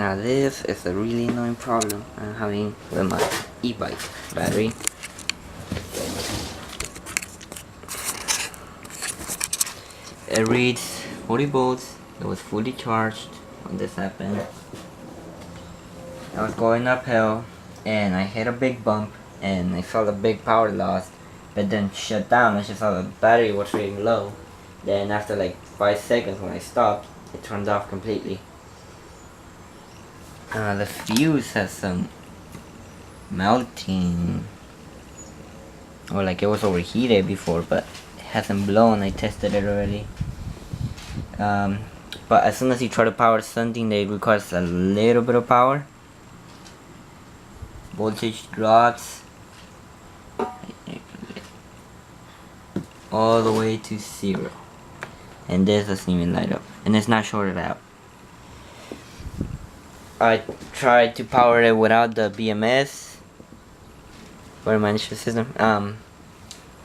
Now this is a really annoying problem I'm having with my e-bike battery. It reads 40 volts. It was fully charged when this happened. I was going uphill and I hit a big bump and I felt a big power loss, but then shut down. I just saw the battery was reading low. Then after like 5 seconds when I stopped, it turned off completely. The fuse has some melting, or like it was overheated before, but it hasn't blown. I tested it already. But as soon as you try to power something that requires a little bit of power, voltage drops all the way to 0, and this doesn't even light up, and it's not shorted out. I tried to power it without the BMS for management system.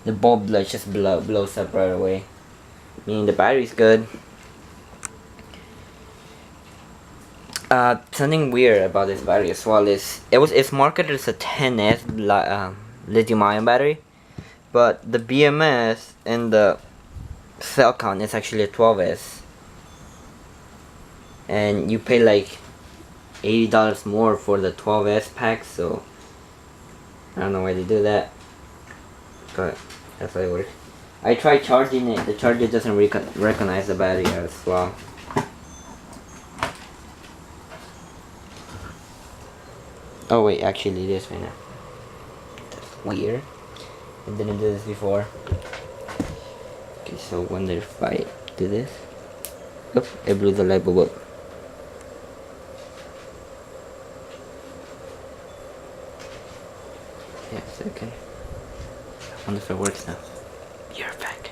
The bulb light just blows up right away, meaning the battery's good. Something weird about this battery as well is it's marketed as a 10S lithium ion battery, but the BMS and the cell count is actually a 12S, and you pay like $80 more for the 12S pack, so I don't know why they do that, but that's how it works. I tried charging it. The charger doesn't recognize the battery as well. Oh wait, actually it is right now. That's weird. It didn't do this before. Okay, so I wonder if I do this. Oop, it blew the light bulb up. Yeah, it's okay. I wonder if it works now. You're back.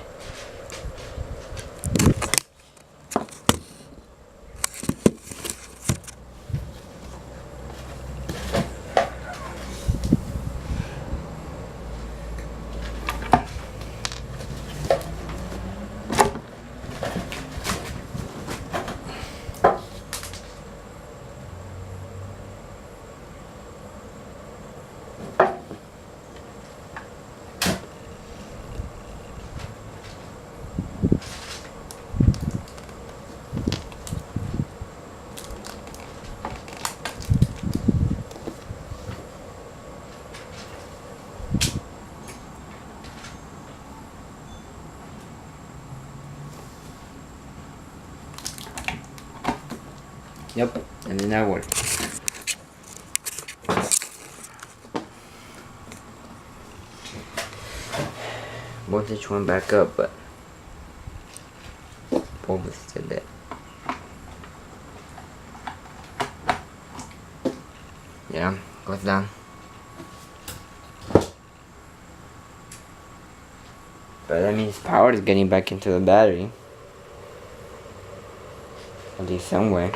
Yep, and then that worked. Voltage went back up, but bulb is still there. Yeah, goes down. But that means power is getting back into the battery. At least somewhere.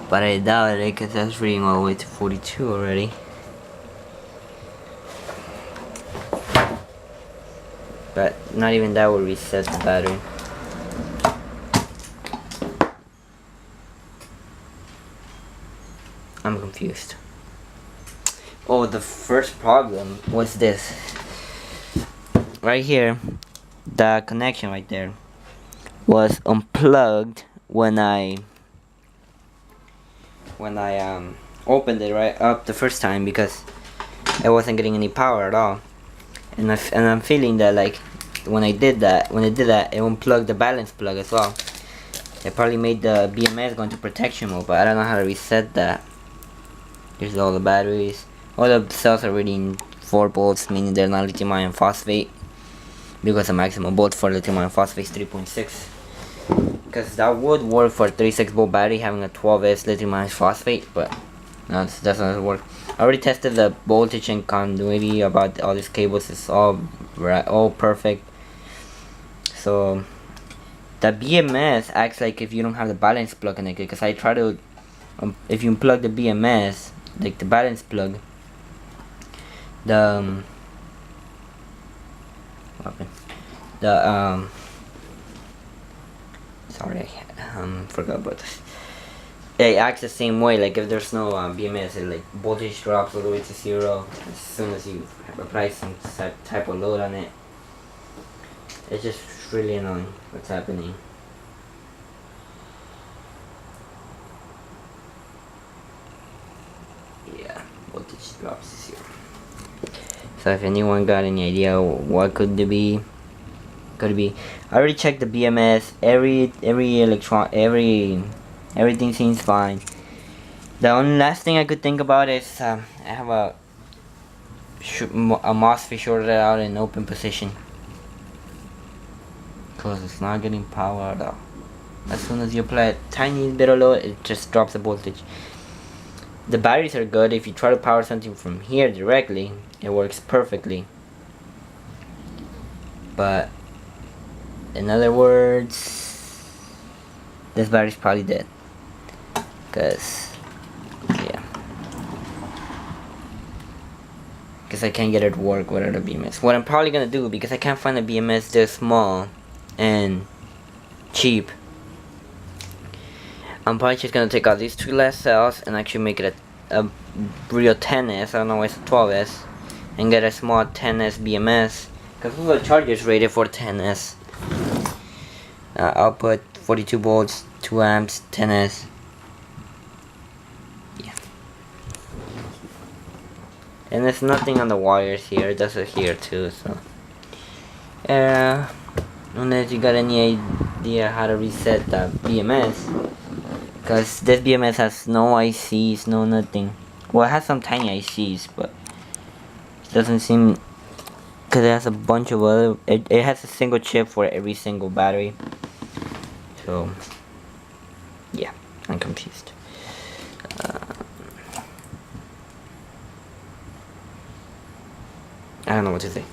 But I doubt it because that's reading all the way to 42 already. But not even that will reset the battery. I'm confused. Oh, the first problem was this. Right here, the connection right there was unplugged when I opened it right up the first time, because I wasn't getting any power at all. And I'm feeling that like when it did that, it unplugged the balance plug as well. It probably made the BMS go into protection mode, but I don't know how to reset that. Here's all the batteries. All the cells are reading 4 volts, meaning they're not lithium iron phosphate, because the maximum volt for lithium iron phosphate is 3.6. Because that would work for a 36 volt battery having a 12S lithium iron phosphate, but no, that doesn't work. I already tested the voltage and continuity about all these cables. It's all right, all perfect. So the BMS acts like if you don't have the balance plug connected, because I try to if you unplug the BMS, like the balance plug, the sorry, I forgot about this. they act the same way. Like if there's no BMS, it like voltage drops all the way to 0 as soon as you apply some type of load on it. It's just really annoying what's happening. Yeah, voltage drops to 0. So if anyone got any idea what could it be, I already checked the BMS. Everything seems fine. The only last thing I could think about is I have a MOSFET shorted out in open position, because it's not getting power at all. As soon as you apply a tiny bit of load, it just drops the voltage. The batteries are good. If you try to power something from here directly, it works perfectly. But in other words, this battery's probably dead. Because I can't get it to work without a BMS. What I'm probably gonna do, because I can't find a BMS this small and cheap, I'm probably just gonna take out these 2 last cells and actually make it a real 10S. I don't know why it's a 12S, and get a small 10S BMS, because the charger is rated for 10S. Output 42 volts, 2 amps, 10S. Yeah. And there's nothing on the wires here. It does it here too. So, unless you got any idea how to reset the BMS, because this BMS has no ICs, no nothing. Well, it has some tiny ICs, but it doesn't seem, because it has a bunch of other. It has a single chip for every single battery. So, yeah, I'm confused. I don't know what to say.